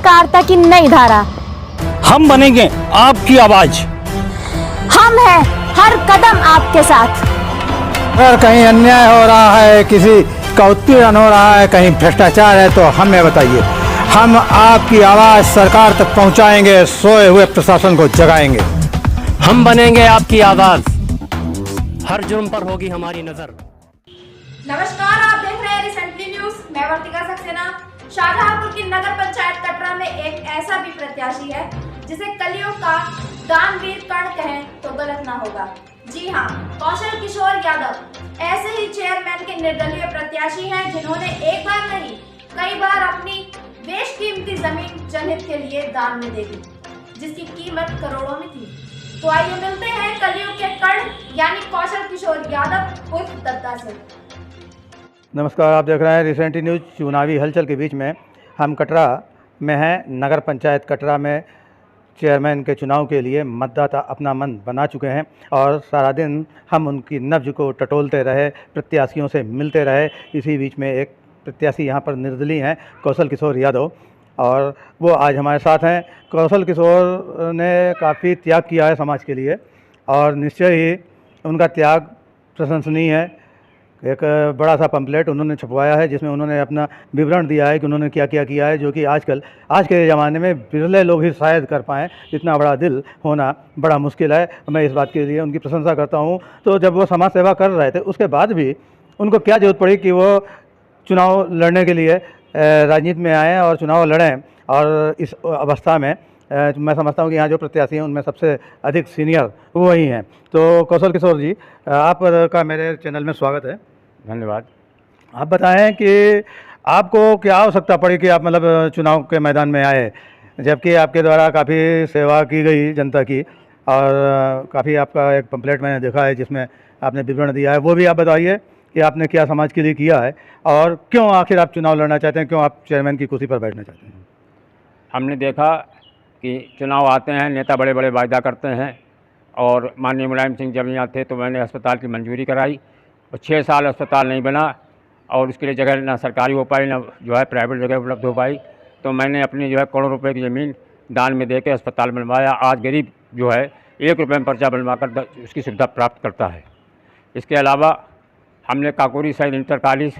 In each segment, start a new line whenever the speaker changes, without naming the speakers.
पत्रकारिता की नई धारा।
हम बनेंगे आपकी आवाज।
हम हैं हर कदम आपके साथ।
अगर कहीं अन्याय हो रहा है, किसी का उत्पीड़न हो रहा है, कहीं भ्रष्टाचार है, तो हमें बताइए। हम आपकी आवाज़ सरकार तक पहुंचाएंगे, सोए हुए प्रशासन को जगाएंगे।
हम बनेंगे आपकी आवाज, हर जुर्म पर होगी हमारी नजर।
नमस्कार, आप देख रहे हैं रिसेंटली न्यूज। मैं वर्तिका सक्सेना। शाहजहांपुर की नगर पंचायत कटरा में एक ऐसा भी प्रत्याशी है जिसे कलियुग का दानवीर कर्ण कहें तो गलत ना होगा। जी हाँ, कौशल किशोर यादव ऐसे ही चेयरमैन के निर्दलीय प्रत्याशी हैं जिन्होंने एक बार नहीं कई बार अपनी बेशकीमती जमीन जनहित के लिए दान में दे दी, जिसकी कीमत करोड़ों में थी। तो आइए मिलते हैं कलियुग के कर्ण यानी कौशल किशोर यादव उर्फ दद्दा से।
नमस्कार, आप देख रहे हैं रिसेंटली न्यूज। चुनावी हलचल के बीच में हम कटरा में हैं। नगर पंचायत कटरा में चेयरमैन के चुनाव के लिए मतदाता अपना मन बना चुके हैं और सारा दिन हम उनकी नब्ज को टटोलते रहे, प्रत्याशियों से मिलते रहे। इसी बीच में एक प्रत्याशी यहाँ पर निर्दलीय हैं, कौशल किशोर यादव, और वो आज हमारे साथ हैं। कौशल किशोर ने काफ़ी त्याग किया है समाज के लिए और निश्चय ही उनका त्याग प्रशंसनीय है। एक बड़ा सा पंपलेट उन्होंने छपवाया है जिसमें उन्होंने अपना विवरण दिया है कि उन्होंने क्या क्या किया है, जो कि आज के ज़माने में बिरले लोग ही शायद कर पाएँ। इतना बड़ा दिल होना बड़ा मुश्किल है। मैं इस बात के लिए उनकी प्रशंसा करता हूँ। तो जब वो समाज सेवा कर रहे थे उसके बाद भी उनको क्या ज़रूरत पड़ी कि वो चुनाव लड़ने के लिए राजनीति में आएँ और चुनाव लड़ें। और इस अवस्था में मैं समझता हूँ कि यहाँ जो प्रत्याशी हैं उनमें सबसे अधिक सीनियर वो ही हैं। तो कौशल किशोर जी, आपका मेरे चैनल में स्वागत है।
धन्यवाद।
आप बताएं कि आपको क्या आवश्यकता पड़ी कि आप मतलब चुनाव के मैदान में आए, जबकि आपके द्वारा काफ़ी सेवा की गई जनता की और काफ़ी आपका एक पंपलेट मैंने देखा है जिसमें आपने विवरण दिया है। वो भी आप बताइए कि आपने क्या समाज के लिए किया है और क्यों आखिर आप चुनाव लड़ना चाहते हैं, क्यों आप चेयरमैन की कुर्सी पर बैठना चाहते हैं।
हमने देखा कि चुनाव आते हैं, नेता बड़े बड़े वायदा करते हैं और माननीय मुलायम सिंह जब यहाँ थे तो मैंने अस्पताल की मंजूरी कराई और 6 साल अस्पताल नहीं बना और उसके लिए जगह ना सरकारी हो पाई ना जो है प्राइवेट जगह उपलब्ध हो पाई। तो मैंने अपनी जो है करोड़ों रुपए की ज़मीन दान में देकर अस्पताल बनवाया। आज गरीब जो है 1 रुपये में पर्चा बनवा कर उसकी सुविधा प्राप्त करता है। इसके अलावा हमने काकोरी साइड इंटर कॉलेज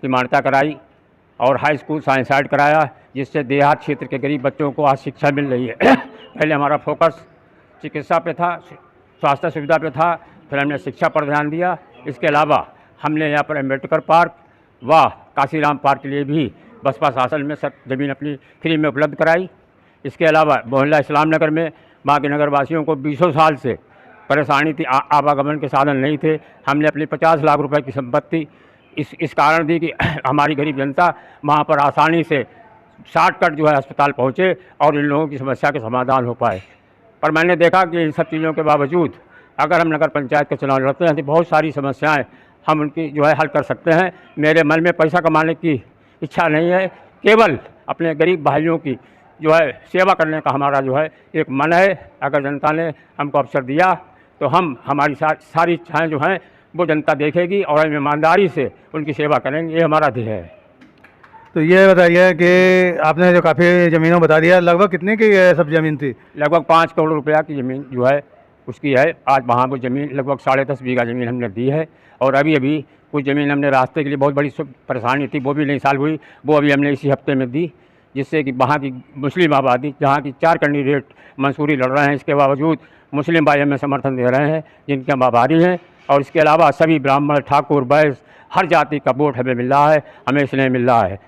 की मान्यता कराई और हाई स्कूल साइंस साइड कराया, जिससे देहात क्षेत्र के गरीब बच्चों को आज शिक्षा मिल रही है। पहले हमारा फोकस चिकित्सा पे था, स्वास्थ्य सुविधा पे था, फिर हमने शिक्षा पर ध्यान दिया। इसके अलावा हमने यहाँ पर अम्बेडकर पार्क व काशीराम पार्क के लिए भी बसपा शासन में सब ज़मीन अपनी फ्री में उपलब्ध कराई। इसके अलावा मोहल्ला इस्लाम नगर में बाकी नगर वासियों को 20 साल से परेशानी थी, आवागमन के साधन नहीं थे। हमने अपनी 50 लाख रुपए की संपत्ति इस कारण दी कि हमारी गरीब जनता वहाँ पर आसानी से शॉर्टकट जो है अस्पताल पहुँचे और इन लोगों की समस्या के समाधान हो पाए। पर मैंने देखा कि इन सब चीज़ों के बावजूद अगर हम नगर पंचायत के चुनाव लड़ते हैं तो बहुत सारी समस्याएं हम उनकी जो है हल कर सकते हैं। मेरे मन में पैसा कमाने की इच्छा नहीं है, केवल अपने गरीब भाइयों की जो है सेवा करने का हमारा जो है एक मन है। अगर जनता ने हमको अवसर दिया तो हमारी सारी इच्छाएँ जो हैं वो जनता देखेगी और हम ईमानदारी से उनकी सेवा करेंगे, ये हमारा ध्येय है।
तो ये बताइए कि आपने जो काफ़ी ज़मीनों बता दिया, लगभग कितने की सब ज़मीन थी।
लगभग 5 करोड़ रुपया की ज़मीन जो है उसकी है। आज वहाँ वो ज़मीन लगभग 10.5 बीघा ज़मीन हमने दी है और अभी कुछ ज़मीन हमने रास्ते के लिए बहुत बड़ी परेशानी थी, वो भी नहीं साल हुई, वो अभी हमने इसी हफ्ते में दी, जिससे कि वहाँ की मुस्लिम आबादी जहाँ की 4 कैंडिडेट मंसूरी लड़ रहे हैं, इसके बावजूद मुस्लिम भाई हमें समर्थन दे रहे हैं, जिनके हम आभारी हैं। और इसके अलावा सभी ब्राह्मण, ठाकुर, वैश्य हर जाति का वोट हमें मिल रहा है, हमें इसलिए मिल रहा है।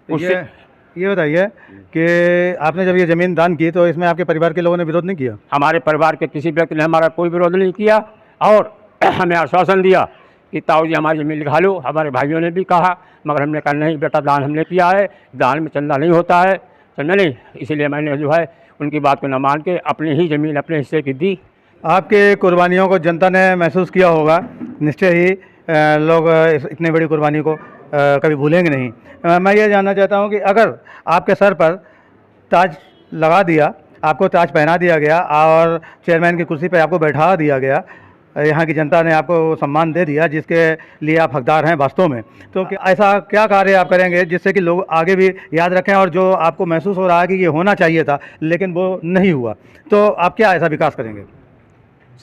ये बताइए कि आपने जब ये ज़मीन दान की तो इसमें आपके परिवार के लोगों ने विरोध नहीं किया।
हमारे परिवार के किसी व्यक्ति ने हमारा कोई विरोध नहीं किया और हमें आश्वासन दिया कि ताऊ जी हमारी ज़मीन लिखा लो। हमारे भाइयों ने भी कहा, मगर हमने कहा नहीं बेटा, दान हमने किया है, दान में चंदा नहीं होता है, समझे नहीं। इसीलिए मैंने जो है उनकी बात को न मान के अपनी ही ज़मीन अपने हिस्से की दी।
आपके कुर्बानियों को जनता ने महसूस किया होगा, निश्चय ही लोग इतनी बड़ी कुर्बानी को कभी भूलेंगे नहीं। मैं ये जानना चाहता हूँ कि अगर आपके सर पर ताज लगा दिया, आपको ताज पहना दिया गया और चेयरमैन की कुर्सी पर आपको बैठा दिया गया, यहाँ की जनता ने आपको सम्मान दे दिया जिसके लिए आप हकदार हैं वास्तव में। तो ऐसा क्या कार्य आप करेंगे जिससे कि लोग आगे भी याद रखें, और जो आपको महसूस हो रहा है कि ये होना चाहिए था लेकिन वो नहीं हुआ, तो आप क्या ऐसा विकास करेंगे?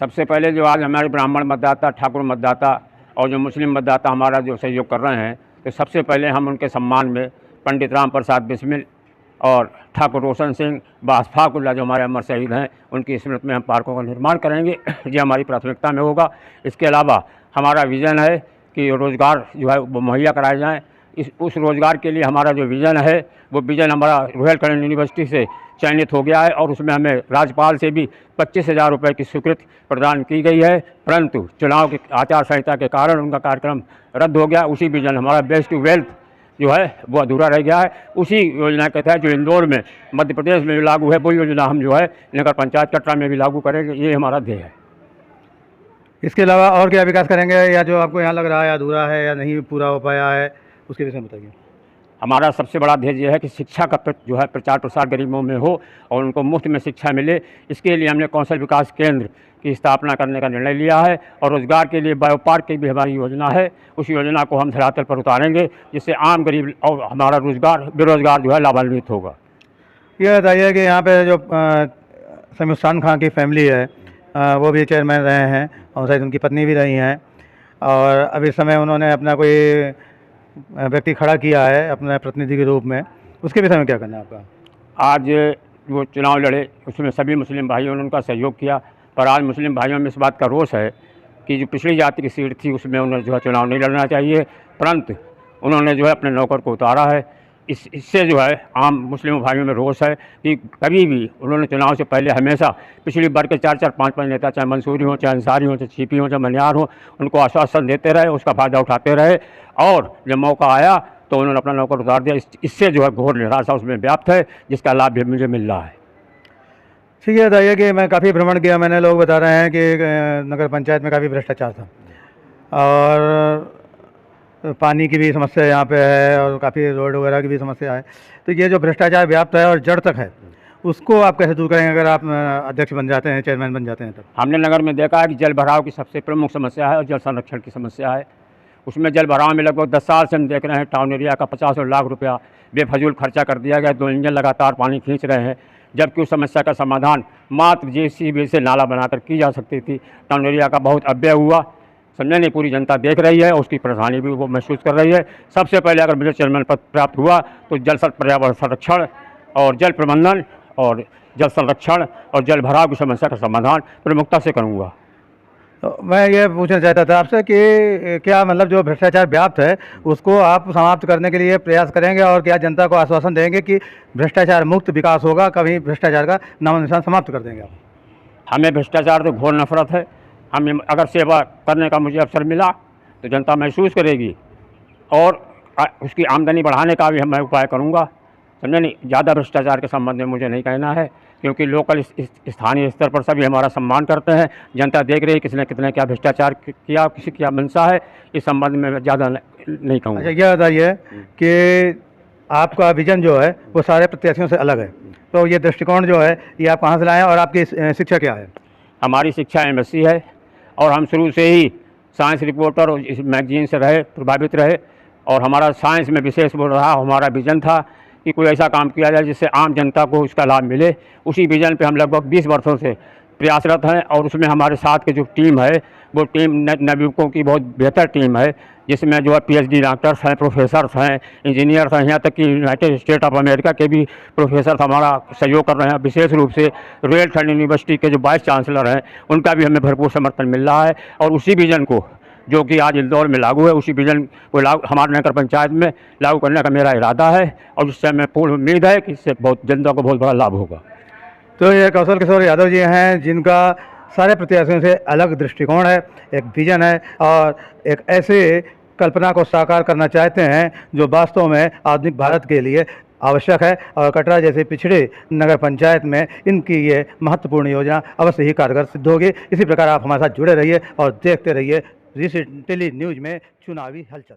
सबसे पहले जो आज हमारे ब्राह्मण मतदाता, ठाकुर मतदाता और जो मुस्लिम मतदाता हमारा जो सहयोग कर रहे हैं, तो सबसे पहले हम उनके सम्मान में पंडित राम प्रसाद बिस्मिल और ठाकुर रोशन सिंह बासफाकुल्ला जो हमारे अमर शहीद हैं, उनकी स्मृति में हम पार्कों का निर्माण करेंगे। ये हमारी प्राथमिकता में होगा। इसके अलावा हमारा विज़न है कि रोज़गार जो है वो मुहैया कराए जाएँ। उस रोज़गार के लिए हमारा जो विज़न है वो विज़न हमारा रुहेलखंड यूनिवर्सिटी से चयनित हो गया है और उसमें हमें राज्यपाल से भी 25,000 रुपये की स्वीकृति प्रदान की गई है, परंतु चुनाव की आचार संहिता के कारण उनका कार्यक्रम रद्द हो गया। उसी विज़न हमारा बेस्ट टू वेल्थ जो है वो अधूरा रह गया है। उसी योजना के तहत जो इंदौर में मध्य प्रदेश में लागू है वो योजना हम जो है नगर पंचायत कटरा में भी लागू करेंगे। ये हमारा ध्येय है।
इसके अलावा और क्या विकास करेंगे, या जो आपको यहाँ लग रहा है अधूरा है या नहीं पूरा हो पाया है, उसके विषय में बताइए।
हमारा सबसे बड़ा ध्येय यह है कि शिक्षा का जो है प्रचार प्रसार गरीबों में हो और उनको मुफ्त में शिक्षा मिले। इसके लिए हमने कौशल विकास केंद्र की स्थापना करने का निर्णय लिया है और रोज़गार के लिए बायो पार्क की भी हमारी योजना है। उस योजना को हम धरातल पर उतारेंगे जिससे आम गरीब और हमारा बेरोज़गार जो है लाभान्वित होगा।
ये बताइए कि यहाँ पे जो शमीम खान की फैमिली है वो भी चेयरमैन रहे हैं और शायद उनकी पत्नी भी रही हैं, और अब इस समय उन्होंने अपना कोई व्यक्ति खड़ा किया है अपने प्रतिनिधि के रूप में, उसके विषय में क्या करना है आपका?
आज वो चुनाव लड़े उसमें सभी मुस्लिम भाइयों ने उनका सहयोग किया, पर आज मुस्लिम भाइयों में इस बात का रोष है कि जो पिछड़ी जाति की सीट थी उसमें उन्हें जो है चुनाव नहीं लड़ना चाहिए, परंतु उन्होंने जो है अपने नौकर को उतारा है। इससे जो है आम मुस्लिम भाइयों में रोष है कि कभी भी उन्होंने चुनाव से पहले हमेशा पिछड़ी वर्ग के 4-4, 5-5 नेता, चाहे मंसूरी हो, चाहे अंसारी हो, चाहे छिपी हो, चाहे मनियार हो, उनको आश्वासन देते रहे, उसका फ़ायदा उठाते रहे, और जब मौका आया तो उन्होंने अपना नौकर उतार दिया। इससे जो है घोर निराशा उसमें व्याप्त है, जिसका लाभ भी मुझे मिल रहा है।
ठीक है, बताइए कि मैं काफ़ी भ्रमण किया, मैंने लोग बता रहे हैं कि नगर पंचायत में काफ़ी भ्रष्टाचार था और पानी की भी समस्या यहाँ पे है और काफ़ी रोड वगैरह की भी समस्या है। तो ये जो भ्रष्टाचार व्याप्त है और जड़ तक है, उसको आप कैसे दूर करेंगे अगर आप अध्यक्ष बन जाते हैं, चेयरमैन बन जाते हैं? तब हमने
नगर में देखा है कि जल भराव की सबसे प्रमुख समस्या है और जल संरक्षण की समस्या है। उसमें जल भराव में लगभग 10 साल से हम देख रहे हैं टाउन एरिया का 50 लाख रुपया बेफजूल खर्चा कर दिया गया। 2 इंजन लगातार पानी खींच रहे हैं, जबकि उस समस्या का समाधान मात्र JCB से नाला बनाकर की जा सकती थी। टाउन एरिया का बहुत अव्यय हुआ, समझे नहीं, पूरी जनता देख रही है, उसकी परेशानी भी वो महसूस कर रही है। सबसे पहले अगर मुझे चेयरमैन पद प्राप्त हुआ तो पर्यावरण संरक्षण और जल प्रबंधन और जल संरक्षण और जल भराव की समस्या का समाधान प्रमुखता से करूँगा।
तो मैं ये पूछना चाहता था आपसे कि क्या मतलब जो भ्रष्टाचार व्याप्त है उसको आप समाप्त करने के लिए प्रयास करेंगे, और क्या जनता को आश्वासन देंगे कि भ्रष्टाचार मुक्त विकास होगा, कभी भ्रष्टाचार का नामो निशान समाप्त कर देंगे आप?
हमें भ्रष्टाचार से घोर नफरत है। हमें अगर सेवा करने का मुझे अवसर मिला तो जनता महसूस करेगी और उसकी आमदनी बढ़ाने का भी मैं उपाय करूँगा, समझे नहीं। ज़्यादा भ्रष्टाचार के संबंध में मुझे नहीं कहना है, क्योंकि लोकल स्थानीय स्तर पर सभी हमारा सम्मान करते हैं। जनता देख रही है किसने कितने क्या भ्रष्टाचार किया, किसी क्या मंशा है, इस संबंध में मैं ज़्यादा नहीं कहूँगा।
अच्छा, यह बताइए कि आपका विजन जो है वो सारे प्रत्याशियों से अलग है, तो ये दृष्टिकोण जो है ये आप कहाँ से लाएँ और आपकी शिक्षा क्या है?
हमारी शिक्षा MSc है और हम शुरू से ही साइंस रिपोर्टर और इस मैगजीन से प्रभावित रहे, और हमारा साइंस में विशेष वो रहा। हमारा विज़न था कि कोई ऐसा काम किया जाए जिससे आम जनता को उसका लाभ मिले। उसी विज़न पे हम लगभग 20 वर्षों से प्रयासरत हैं, और उसमें हमारे साथ की जो टीम है वो टीम नवयुवकों की बहुत बेहतर टीम है, जिसमें जो है PhD डॉक्टर्स हैं, प्रोफेसर्स हैं, इंजीनियर्स हैं, यहाँ तक कि यूनाइटेड स्टेट ऑफ अमेरिका के भी प्रोफेसर हमारा सहयोग कर रहे हैं। विशेष रूप से रुहेलखंड यूनिवर्सिटी के जो वाइस चांसलर हैं उनका भी हमें भरपूर समर्थन मिल रहा है, और उसी विज़न को जो कि आज इंदौर में लागू है, उसी विज़न को हमारे नगर पंचायत में लागू करने का मेरा इरादा है, और उससे हमें पूर्ण उम्मीद है कि इससे बहुत जनता को बहुत बड़ा लाभ होगा।
तो ये कौशल किशोर यादव जी हैं जिनका सारे प्रत्याशियों से अलग दृष्टिकोण है, एक विज़न है और एक ऐसे कल्पना को साकार करना चाहते हैं जो वास्तव में आधुनिक भारत के लिए आवश्यक है, और कटरा जैसे पिछड़े नगर पंचायत में इनकी ये महत्वपूर्ण योजना अवश्य ही कारगर सिद्ध होगी। इसी प्रकार आप हमारे साथ जुड़े रहिए और देखते रहिए रिसेंटली न्यूज़ में चुनावी हलचल।